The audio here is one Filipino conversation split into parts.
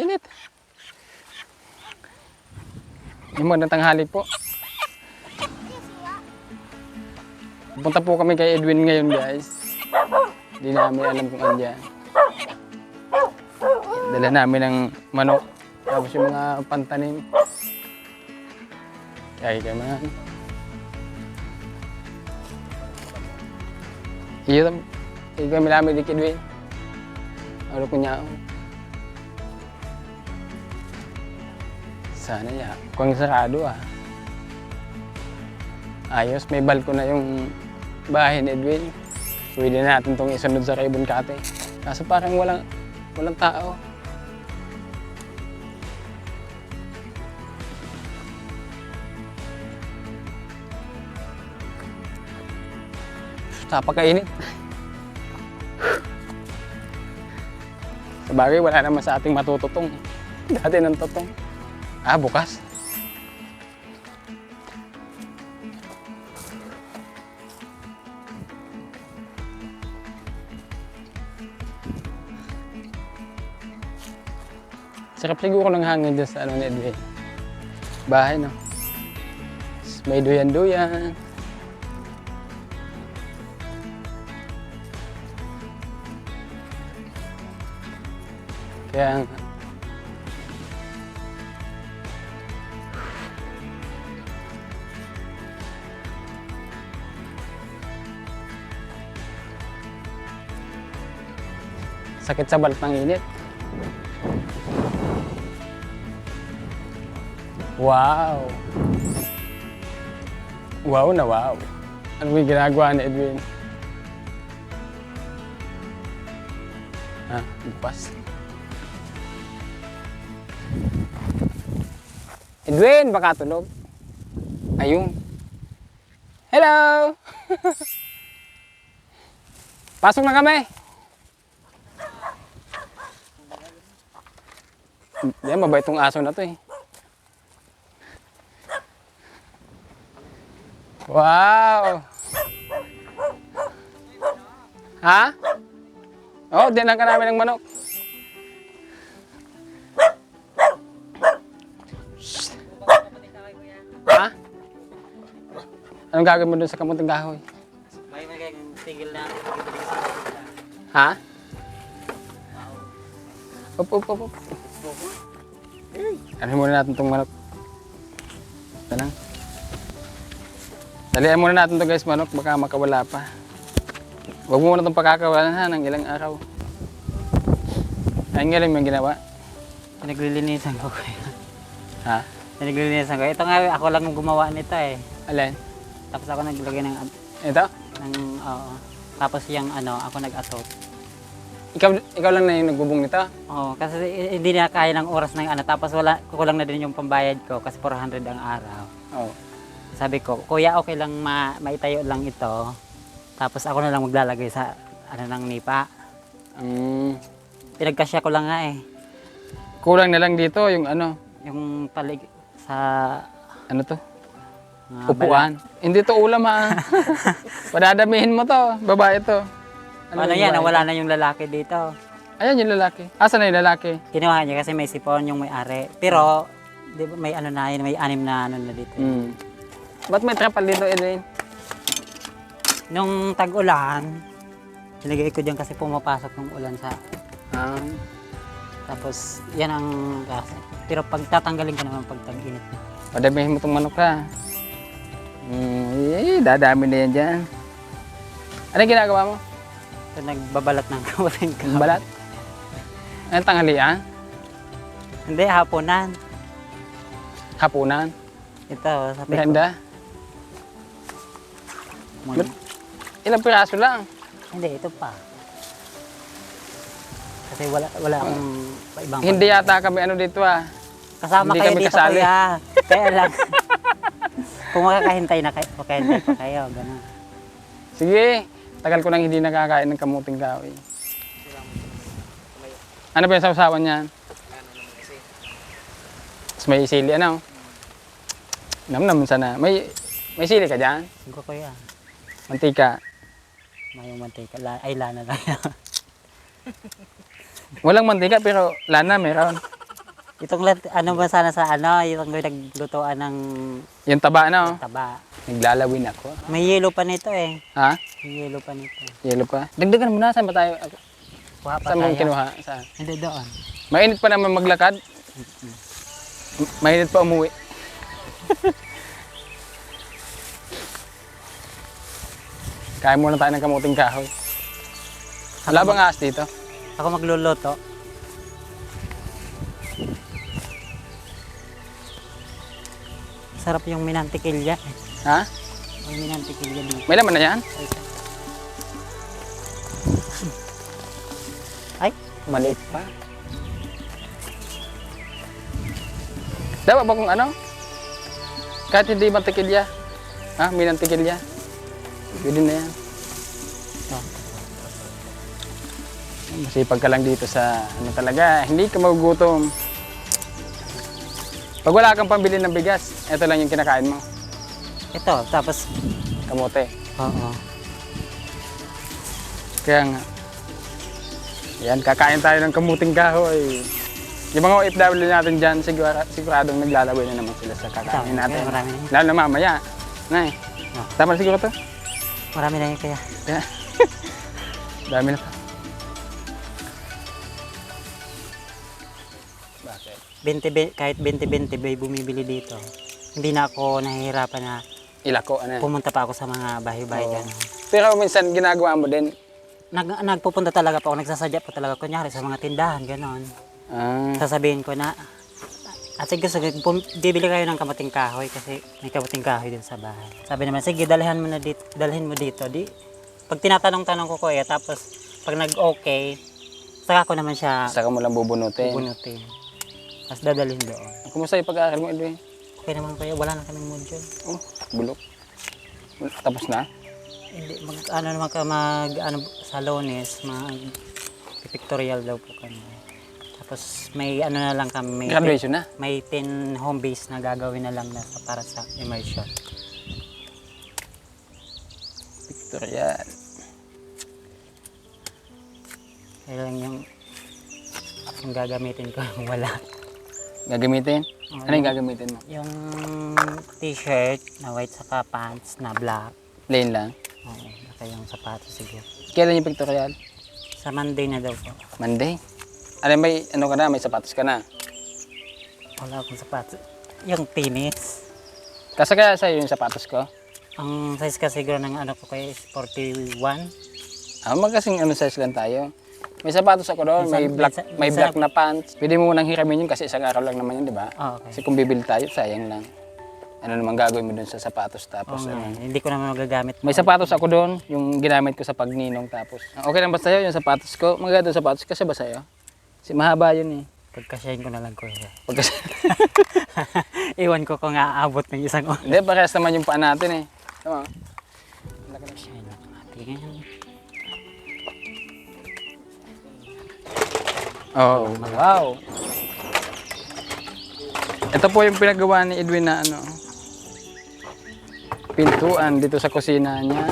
Mainit. Yung mga tanghali po. Punta po kami kay Edwin ngayon guys. Hindi namin alam kung andyan. Dala namin ng manok. Tapos yung mga pantanim. Kaya kayo man. Iyo kami namin di Edwin. Ano ko niya. Sana niya. Kung sarado ah. Ayos, may balko na yung bahay ni Edwin. Pwede na natin itong isunod sa Ribbon Cutting. Kaso parang walang tao. Napakainit. Sa bagay, wala naman sa ating matututong. Dati ng tutong. Ah, bukas. Sarap siguro ng hangin dyan sa ano ni Edwin. Bahay, no? May duyan-duyan. Kaya sakit sa balat ng init. Wow! Wow na wow! Ano yung ginagawa ni Edwin? Ah, bukas. Edwin, baka tulog. Ayun. Hello! Pasok na kami. Yan, mabait tong aso na to eh. Wow! Ha? Oh, dinan ka namin ng manok. Ha? Anong gagawin mo dun sa kamunting kahoy? May tigil na. Ha? Up. Ano muna natin itong manok. Ito lang. Dalihan muna natin ito guys, manok. Baka makawala pa. Huwag mo muna itong pakakawalan ha, ng ilang araw. Ayun nga lang yung ginawa. Pinaglilinisan ko kaya. Ha? Pinaglilinisan ko. Ito nga, ako lang gumawa nito eh. Alin? Tapos ako naglagay ng Ito? oo. Tapos yung ano, ako nag-assault. Ikaw lang na yung nagbubong nito? Oo, kasi hindi na kaya ng oras ng ano. Tapos kukulang na din yung pambayad ko kasi 400 ang araw. Oo. Sabi ko, kuya okay lang maitayo lang ito. Tapos ako na lang maglalagay sa ano ng nipa. Pinagkasya ko lang nga eh. Kulang na lang dito yung ano? Yung palig sa Ano to? Upuan. Hindi to ulam ha. Padadamihin mo to. Babae to. Ano yan, nawala na yung lalaki dito. Ayan yung lalaki. Asa na yung lalaki? Kinuha niya kasi may sipon yung may-ari. Pero di ba, may ano na yun, may 6 na ano na dito. Ba't may trapal dito, Edwin? Nung tag-ulan, nilagay ko dyan kasi pumapasok ng ulan sa... Tapos yan ang kasi. Pero pag tatanggalin ko naman pag tag-init na. Padamihin mo itong manok ka. Dadami na yan dyan. Ano ginagawa mo? So, nagbabalat ng kamuting kahoy. Balat? Anong tanghalian? Hindi, hapunan. Hapunan? Ito, sabi ko. Ganda? Ilang piraso lang? Hindi, ito pa. Kasi wala akong ibang... Hindi yata kami ano dito ah. Kasama hindi kayo kami dito kasali. kuya. Kaya lang. Kung makakahintay na kayo, makahintay pa kayo. Ganun. Sige, tagal ko nang hindi nakakain ng kamuting kahoy. Ano ba yung sausawan niyan? Mas may sili ano? Nam sana. May sili ka dyan? Siguro kuya. Mantika. Mayong mantika. Ay, lana lang yan. Walang mantika pero lana meron. Itong ano ba sana sa ano, itong naglutoan ng Yung taba na, oh. taba. Naglalawin ako. May yelo pa nito eh. Ha? May yelo pa nito. Yelo pa. Dagdagan mo na. Saan ba tayo? Kuha pa Saan mo tayo. kinuha? Saan? Hindi doon. Mainit pa naman maglakad. Mainit pa umuwi. Kain muna tayo ng kamuting kahoy. Wala bang ahas dito? Ako magluluto. Sarap yung minantikilya eh. Ha? May minantikilya dito. May laman na yan? Ay, Maliit pa. Dapat ba kung ano? Kahit hindi mantikilya. Ha? Minantikilya. Pwede na yan. Oh. Masipag ka lang dito sa ano talaga. Hindi ka magugutom. Pag wala kang pambili ng bigas, ito lang yung kinakain mo. ito. Tapos, Kamote. oo. Kaya nga. Yan, kakain tayo ng kamuting kahoy. Yung mga OFW natin dyan, siguradong naglalaway na naman sila sa kakain natin. Marami na yun. Lalo na mamaya. Nay, Oh. tama na siguro to? Marami na yun kaya. Yeah. Dami na to. Bakit? 20, kahit 20-20 bay bumibili dito. Hindi na ako nahihirapan na Ilako, ano? pumunta pa ako sa mga bahay-bahay Oo. dyan. Pero minsan ginagawa mo din. Nagpupunta talaga pa ako, nagsasadya pa talaga kunyari sa mga tindahan, gano'n. Ah, Sasabihin ko na, ate gusto, bibili kayo ng kamating kahoy kasi may kamating kahoy din sa bahay. Sabi naman, sige, dalhin mo dito. Di, pag tinatanong-tanong ko kuya, tapos pag nag-okay, saka ko naman siya saka mo lang bubunutin. bubunutin. Tapos dadalhin doon. Kumusta yung pag-aaral mo, Edwin? Okay naman kuya, wala na kaming module. Oh, bulok. Tapos na? Hindi, sa Lunes, pictorial daw po kami. Tapos may ano na lang kami, Graduation na? may 10 home base na gagawin na lang na para sa immersion. Pictorial. Kaya lang yung gagamitin ko yung wala. Gagamitin? Oo, Ano yung gagamitin mo? Yung t-shirt na white saka pants na black. Plain lang? Oo, saka yung sapatos siguro. Kailan yung pictorial? Sa Monday na daw po. Monday? Ano, may ano ka na? May sapatos ka na? Wala akong sapatos. Yung tennis. Kasi kaya sa'yo yung sapatos ko? Ang size kasi siguro ng ano ko kaya is 41. Ah, magkasing ano size lang tayo. May sapatos ako doon, may black na pants. Pwede mo munang hiramin yun kasi isang araw lang naman yun, di ba? Oh, okay. Kasi kung bibili tayo, sayang lang. Ano naman gagawin mo doon sa sapatos tapos Oo nga, ano. hindi ko naman magagamit. May sapatos ako doon, yung ginamit ko sa pagninong tapos. Okay lang ba sa'yo yung sapatos ko? Maganda sapatos kasi ba sa'yo? Kasi mahaba yun eh. Pagkasyahin ko na lang kuya. Pagkas Iwan ko kung aabot ng isang oras. Hindi, parehas naman yung paa natin eh. Tama. Pagkasyahin ako natin. Oh, wow. Ito po yung pinagawa ni Edwin na ano, pintuan dito sa kusina niya.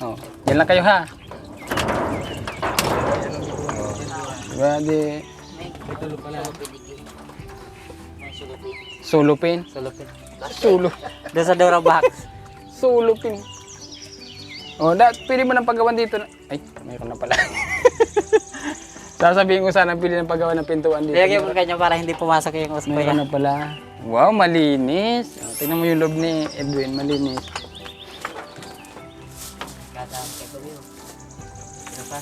Oh, yan lang kayo ha. Oh, di sulupin. Sulo. Doon sa Dora box. Sulupin. Oh, pili mo ng paggawan dito na. Ay, mayroon na pala. Sasabihin ko sana pili ng paggawa ng pintuan dito. Lagyan mo kanya para hindi pumasok yung os Mayroon kuya. na pala. Wow, malinis. Oh, tingnan mo yung loob ni Edwin, malinis. Kadaan kay kuya. Ano pa?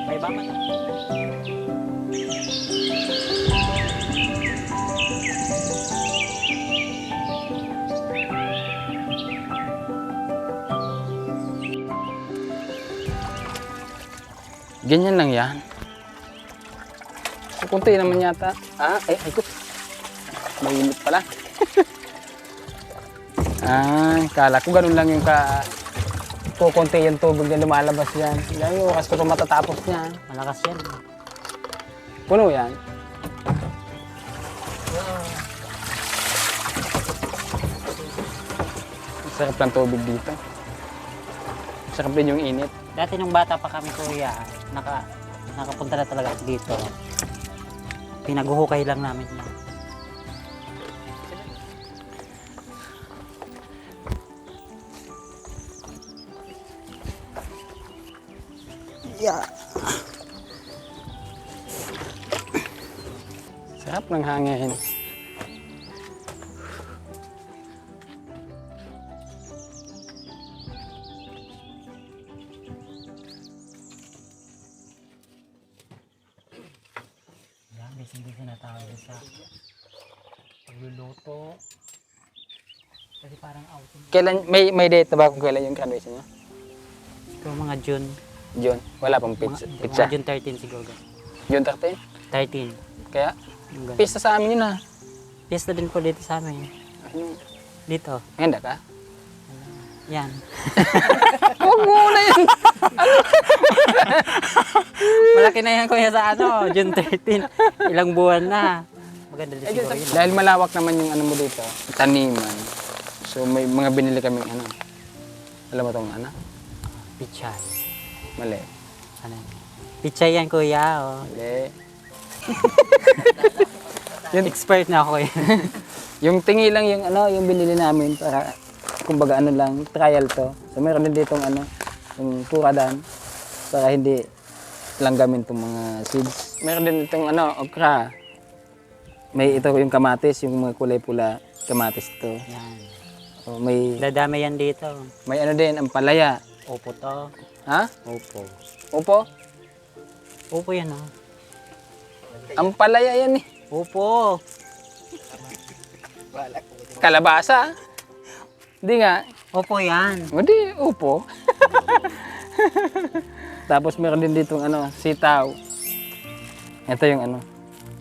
May ba man? Ganyan lang yan. Kunti naman yata. Ah, ay ko. Mainit pala. Ay, kala ko ganun lang yung kukunti yung tubig na lumalabas yan. Dahil oras ko pa matatapos niya. Malakas yan. Puno yan. Sarap ng tubig dito. Sarap din yung init. Dati nung bata pa kami kuya, nakapunta na talaga dito. Pinaguhukay lang namin yan. Yeah. Sarap ng hangin. Yan, busy-busy na tayo sa pagluluto. Kasi parang outing. Kailan, may date ba kung kailan yung graduation niya? Ito mga June. June. Wala pang pizza. Mga June 13 siguro. June 13? 13. Kaya, Yung ganun. pista sa amin yun ah. Pista din po dito sa amin. Ano? Dito. Handa ka? Yan. Huwag mo na yan! Malaki na yan kuya sa ano, June 13. Ilang buwan na. Maganda din siguro yun. Dahil malawak naman yung ano mo dito, taniman. So may mga binili kaming ano. Alam mo tong ano? Pichay. Mali. Ano yun? Pichay yan kuya. Oh. Mali. Expert na ako eh. Yung tingi lang yung ano, yung binili namin para kumbaga ano lang, trial to. So meron din ditong ano, yung puradan para hindi langgamin tong mga seeds. Meron din itong ano, okra. May ito yung kamatis, yung mga kulay pula, kamatis to. Yan. So, may Dadami yan dito. ano din, ang palaya. Opo to. Ha? Opo. Upo? Opo yan oh. Ang palaya yan eh. Opo. Kalabasa. Hindi nga. Opo yan. Hindi, upo. Tapos meron din ditong ano, sitaw. Ito yung ano,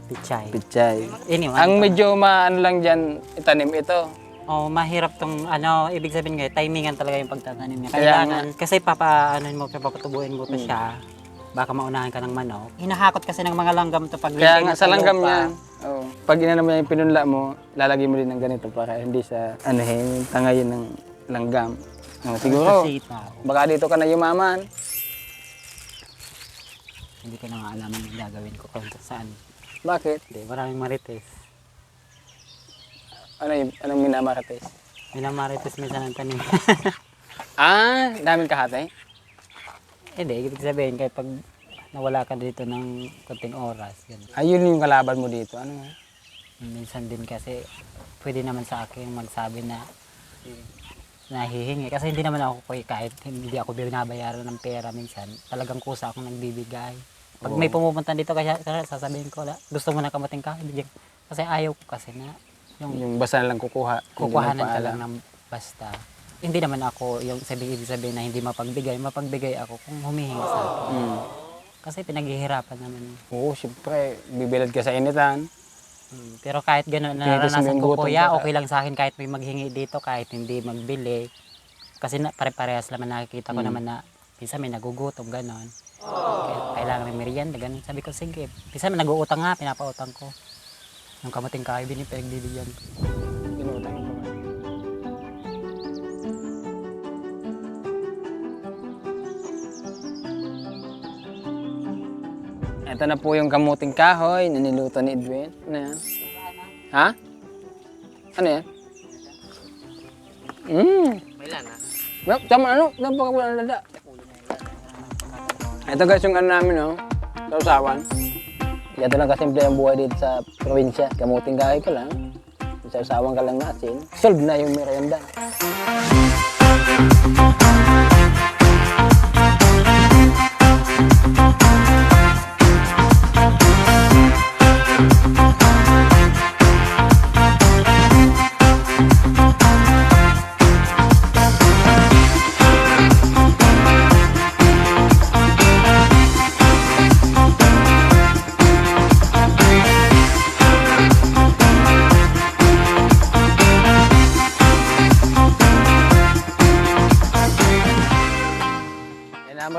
Pichay. pichay. Anyway. Ang medyo maano lang dyan, itanim ito. Oh, mahirap tong ano, ibig sabihin ngayon, timingan talaga yung pagtatanim niya. Kaya Kailangan, kasi papaanoin mo, papatubuin mo to siya. Baka maunahan ka ng manok. Hinahakot kasi ng mga langgam to pag Kaya nilagay nga mo sa langgam lupa. yan. Oh. Pag inano mo yung pinunla mo, lalagay mo din ng ganito para hindi sa ano tangayin ng langgam. Oh, siguro, Sa sitaw. baka dito ka na yumaman. Hindi ko na nga alam ang gagawin ko kung saan. Bakit? Hindi, maraming marites. Anong minamarates? Minamarites minsan ang tanim. Daming kahate? Hindi, ibig sabihin, kaya pag nawala ka dito ng konting oras, ganun. Ayun yung kalaban mo dito. Ano nga? Minsan din kasi, pwede naman sa akin magsabi na nahihingi. Kasi hindi naman ako kahit hindi ako binabayaran ng pera minsan, talagang kusa akong nagbibigay. Pag may pumupunta dito, kaya sasabihin ko, gusto mo na kamating ka? Kasi ayaw ko kasi na Yung basta lang kukuhanan ka lang ng basta. Hindi naman ako yung ibig sabihin na hindi mapagbigay ako kung humihingi sa akin. Kasi pinaghihirapan naman. Oo, siyempre, bibilad ka sa initan. Pero kahit gano'n, Tigas mo naranasan yung ko gutom kuya, ka. okay lang sa akin kahit may maghingi dito, kahit hindi magbili. Kasi pare-parehas naman nakikita ko naman na minsan may nagugutom, gano'n. Kaya kailangan may merienda, gano'n. Sabi ko, sige. Minsan may nag-uutang nga, pinapautang ko. Yung kamuting kahoy, pinagbibigyan ko. Pinutang ko ba? Ito na po yung kamuting kahoy na niluto ni Edwin. Ano yan? Ha? Ano yan? May lana. Tama ano? Napakawalan lada. Ito guys yung ano namin, no? Sausawan. Ito lang kasimple ang buhay dito sa probinsya. Kamuting kahoy ka lang. Sausawan ka lang na asin. Solve na yung merienda.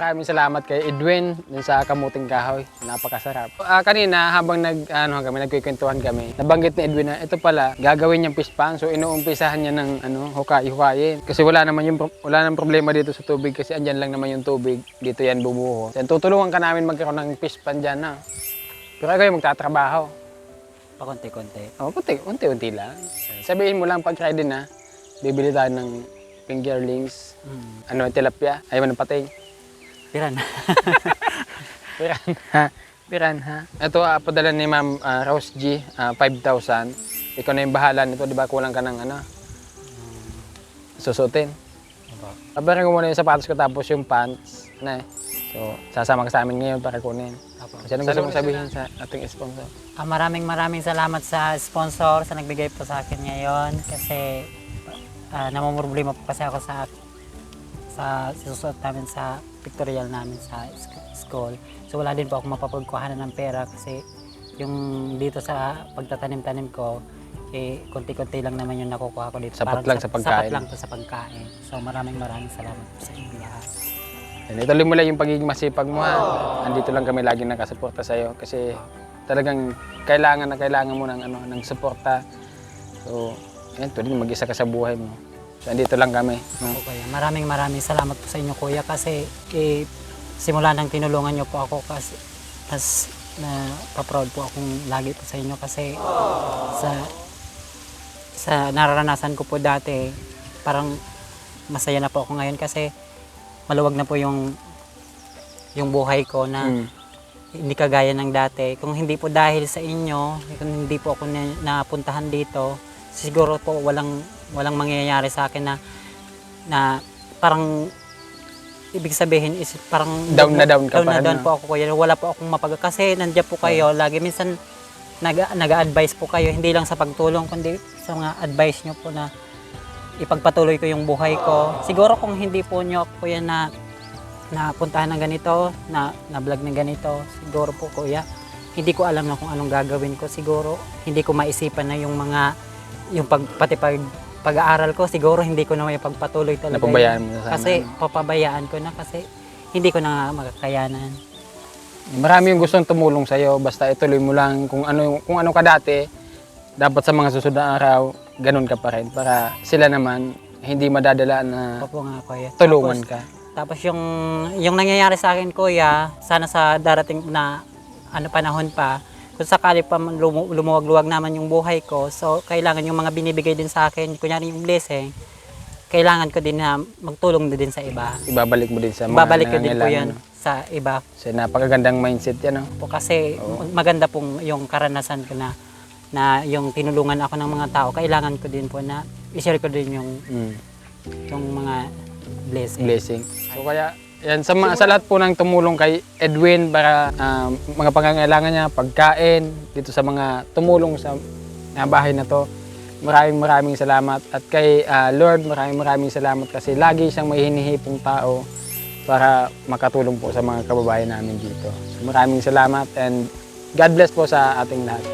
maraming salamat kay Edwin dun sa kamuting kahoy. Napakasarap. Kanina habang nagkikwentuhan kami, nabanggit ni Edwin na ito pala gagawin niyang fish pond. So inuumpisahan niya ng hukayin. Kasi wala nang problema dito sa tubig kasi andyan lang naman yung tubig. Dito yan bumuho. Then tutulungan ka namin magkaroon ng fish pond dyan na. Pero kayo magtatrabaho. Pakunti-kunti. Unti-unti lang. Sabihin mo lang pag ready na, bibili tayo ng fingerlings, tilapia, ayaw ng pating. Piran. Piranha. Ito, padala ni Ma'am Rose G, 5,000. Ikaw na yung bahala nito, di ba kulang ka ng susutin. Pabarin ko muna yung sapatos ko tapos yung pants. So, sasama ka sa amin ngayon para kunin. Kasi anong gusto mong sabihin sa ating sponsor? Maraming salamat sa sponsor sa nagbigay po sa akin ngayon kasi namumroblema po kasi ako sa susuot namin sa pictorial namin sa school. So wala din po ako mapapagkuhanan ng pera kasi yung dito sa pagtatanim-tanim ko, konti-konti lang naman yung nakukuha ko dito. Sapat lang sa pagkain. Sapat lang to sa pagkain. So maraming salamat po sa inyo lahat. Ituloy mo lang yung pagiging masipag mo ha. Andito lang kami laging nakasuporta sa iyo kasi talagang kailangan mo ng suporta. So, yan, pwede mag-isa ka sa buhay mo. So, andito lang kami. Okay. Maraming salamat po sa inyo, Kuya, kasi simula nang tinulungan niyo po ako kasi mas pa-proud po akong lagi po sa inyo kasi sa nararanasan ko po dati, parang masaya na po ako ngayon kasi maluwag na po yung buhay ko na hindi kagaya ng dati. Kung hindi po dahil sa inyo, kung hindi po ako napuntahan dito, siguro po walang mangyayari sa akin na parang ibig sabihin is parang down ka pa. Down po ako, Kuya. Wala po akong kasi nandiyan po kayo lagi. Minsan nag-a-advise po kayo, hindi lang sa pagtulong kundi sa mga advice nyo po na ipagpatuloy ko yung buhay ko. Siguro kung hindi po nyo ako, Kuya, napuntahan ng ganito, na vlog ng ganito, siguro po, Kuya, hindi ko alam na kung anong gagawin ko. Siguro hindi ko maisipan na yung pag-aaral ko, siguro hindi ko na may pagpatuloy talaga. Napabayaan mo na sana. Kasi papabayaan ko na kasi hindi ko na makakayanan. Marami yung gustong tumulong sa iyo, basta ituloy mo lang kung ano ka dati, dapat sa mga susunod na araw, ganun ka pa rin para sila naman hindi madadala na Opo nga, Kuya. tulungan ka. Tapos yung nangyayari sa akin, Kuya, sana sa darating na panahon pa, kung sakali pa lumuwag-luwag naman yung buhay ko, so kailangan yung mga binibigay din sa akin, kunyari yung blessing, kailangan ko din na magtulong din sa iba. Ibabalik mo din sa mga Ibabalik ko din po yan sa iba. Kasi napakagandang mindset yan. Po, kasi maganda pong yung karanasan ko na yung tinulungan ako ng mga tao, kailangan ko din po na i-share ko din yung mga blessing. So kaya yan, sa lahat po ng tumulong kay Edwin para mga pangangailangan niya, pagkain, dito sa mga tumulong sa bahay na to, maraming salamat. At kay Lord, maraming salamat kasi lagi siyang may hinihipong tao para makatulong po sa mga kababayan namin dito. So, maraming salamat and God bless po sa ating lahat.